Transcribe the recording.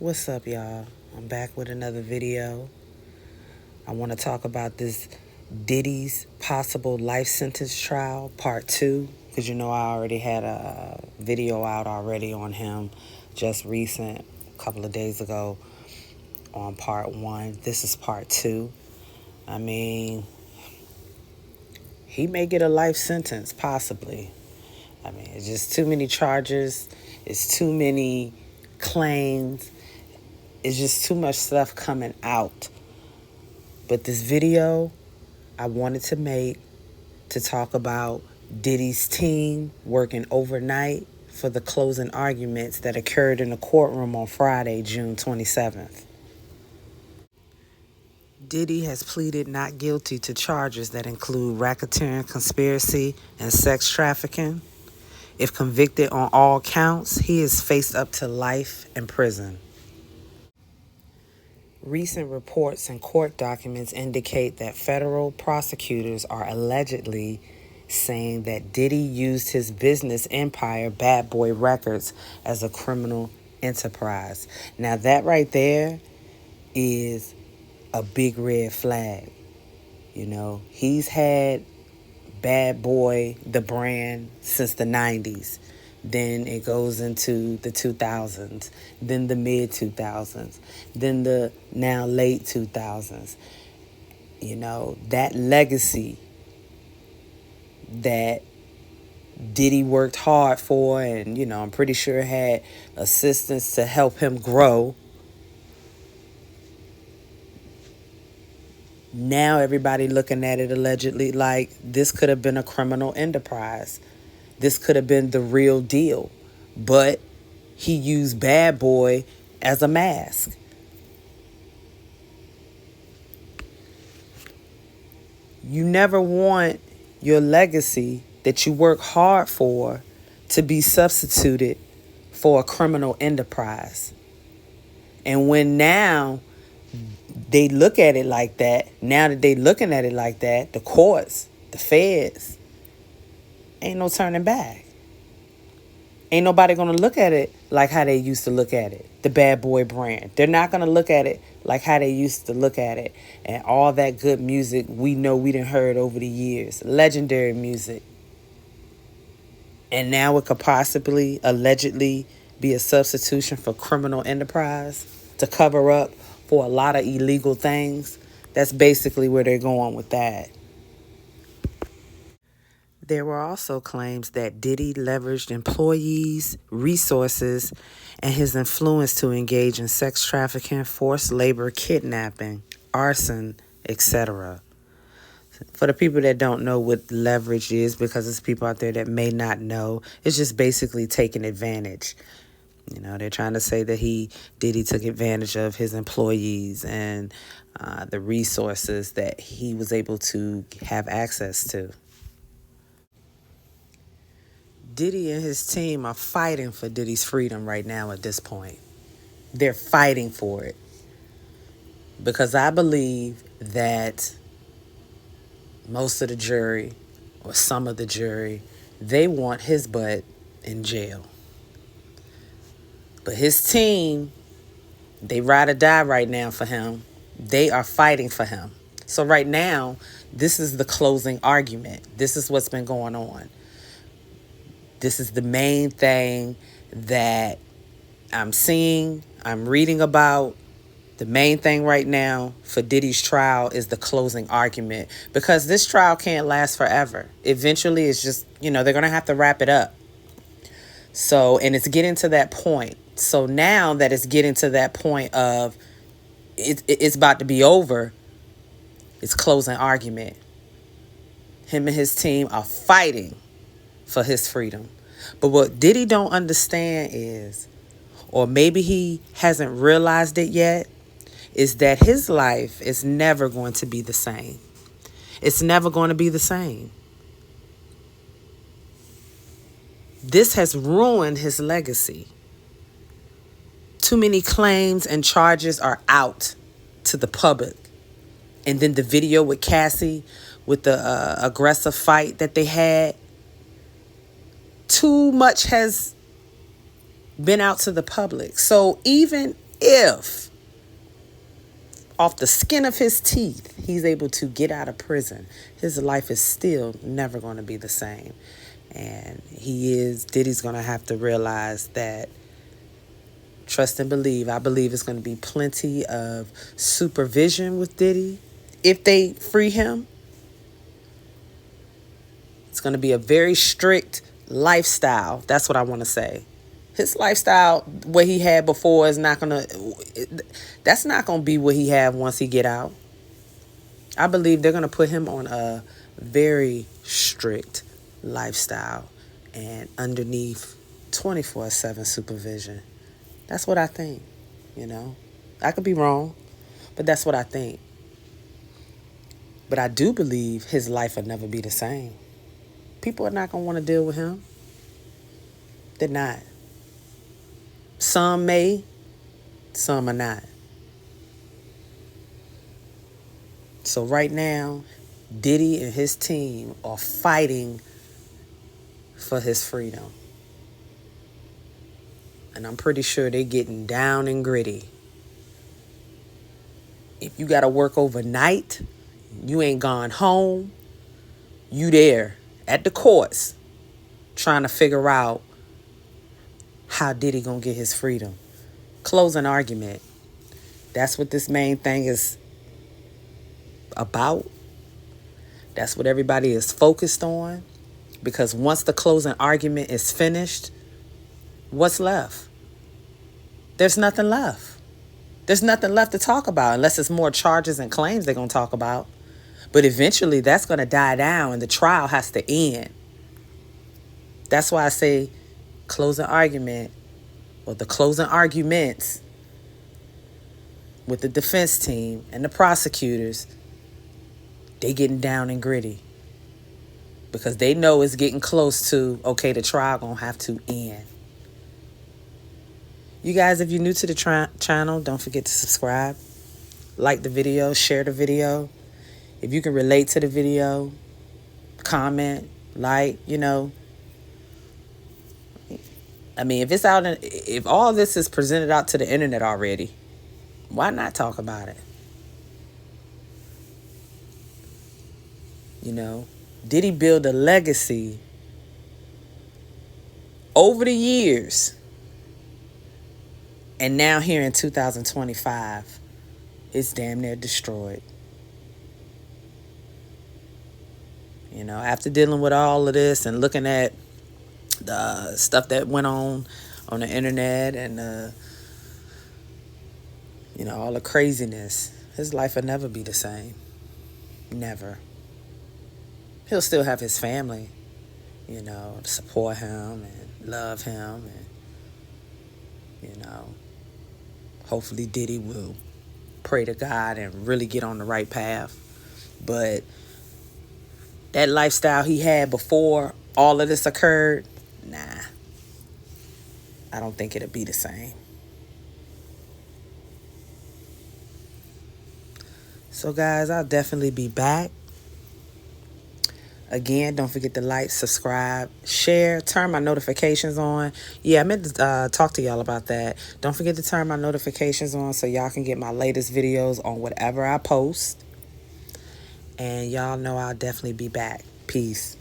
What's up, y'all? I'm back with another video. I want to talk about this Diddy's possible life sentence trial, part 2. Because I already had a video out already on him just recent, a couple of days ago on part 1. This is part 2. He may get a life sentence, possibly. It's just too many charges. It's too many claims. It's just too much stuff coming out. But this video I wanted to make to talk about Diddy's team working overnight for the closing arguments that occurred in the courtroom on Friday, June 27th. Diddy has pleaded not guilty to charges that include racketeering, conspiracy, and sex trafficking. If convicted on all counts, he is faced up to life in prison. Recent reports and court documents indicate that federal prosecutors are allegedly saying that Diddy used his business empire, Bad Boy Records, as a criminal enterprise. Now that right there is a big red flag. He's had Bad Boy, the brand, since the 90s. Then it goes into the 2000s, then the mid-2000s, then the now late 2000s. That legacy that Diddy worked hard for and, I'm pretty sure had assistants to help him grow. Now everybody looking at it allegedly like this could have been a criminal enterprise. This could have been the real deal. But he used Bad Boy as a mask. You never want your legacy that you work hard for to be substituted for a criminal enterprise. And when now they look at it like that, the courts, the feds, ain't no turning back. Ain't nobody going to look at it like how they used to look at it, the Bad Boy brand. They're not going to look at it like how they used to look at it. And all that good music we know we done heard over the years, legendary music. And now it could possibly, allegedly, be a substitution for criminal enterprise to cover up for a lot of illegal things. That's basically where they're going with that. There were also claims that Diddy leveraged employees, resources, and his influence to engage in sex trafficking, forced labor, kidnapping, arson, etc. For the people that don't know what leverage is, because there's people out there that may not know, it's just basically taking advantage. They're trying to say that Diddy took advantage of his employees and the resources that he was able to have access to. Diddy and his team are fighting for Diddy's freedom right now at this point. They're fighting for it. Because I believe that most of the jury, or some of the jury, they want his butt in jail. But his team, they ride or die right now for him. They are fighting for him. So right now, this is the closing argument. This is what's been going on. This is the main thing that I'm seeing, I'm reading about. The main thing right now for Diddy's trial is the closing argument. Because this trial can't last forever. Eventually, it's just, they're going to have to wrap it up. So, and it's getting to that point. So now that it's getting to that point of it's about to be over, it's closing argument. Him and his team are fighting for his freedom. But what Diddy don't understand is, or maybe he hasn't realized it yet, is that his life is never going to be the same. It's never going to be the same. This has ruined his legacy. Too many claims and charges are out to the public. And then the video with Cassie, with the aggressive fight that they had, too much has been out to the public. So even if off the skin of his teeth he's able to get out of prison, his life is still never going to be the same. And Diddy's going to have to realize that, trust and believe. I believe it's going to be plenty of supervision with Diddy. If they free him, it's going to be a very strict lifestyle. That's what I want to say. His lifestyle, what he had before, is not going to, that's not going to be what he had once he get out. I believe they're going to put him on a very strict lifestyle and underneath 24/7 supervision. That's what I think, you know. I could be wrong, but that's what I think. But I do believe his life will never be the same. People are not going to want to deal with him. They're not. Some may, some are not. So right now, Diddy and his team are fighting for his freedom. And I'm pretty sure they're getting down and gritty. If you got to work overnight, you ain't gone home, you there at the courts trying to figure out how Diddy gonna get his freedom. Closing argument. That's what this main thing is about. That's what everybody is focused on. Because once the closing argument is finished, what's left? There's nothing left. There's nothing left to talk about unless it's more charges and claims they're going to talk about. But eventually that's going to die down and the trial has to end. That's why I say closing argument, or the closing arguments with the defense team and the prosecutors, they getting down and gritty. Because they know it's getting close to, okay, the trial going to have to end. You guys, if you're new to the channel, don't forget to subscribe. Like the video, share the video. If you can relate to the video, comment, like, you know. I mean, if all this is presented out to the internet already, why not talk about it? You know, did he build a legacy over the years? And now here in 2025, it's damn near destroyed. You know, after dealing with all of this and looking at the stuff that went on the internet and, you know, all the craziness, his life will never be the same. Never. He'll still have his family, you know, to support him and love him. And, you know, hopefully Diddy will pray to God and really get on the right path. But that lifestyle he had before all of this occurred, nah, I don't think it'll be the same. So guys, I'll definitely be back. Again, don't forget to like, subscribe, share, turn my notifications on. Yeah, I meant to talk to y'all about that. Don't forget to turn my notifications on so y'all can get my latest videos on whatever I post. And y'all know I'll definitely be back. Peace.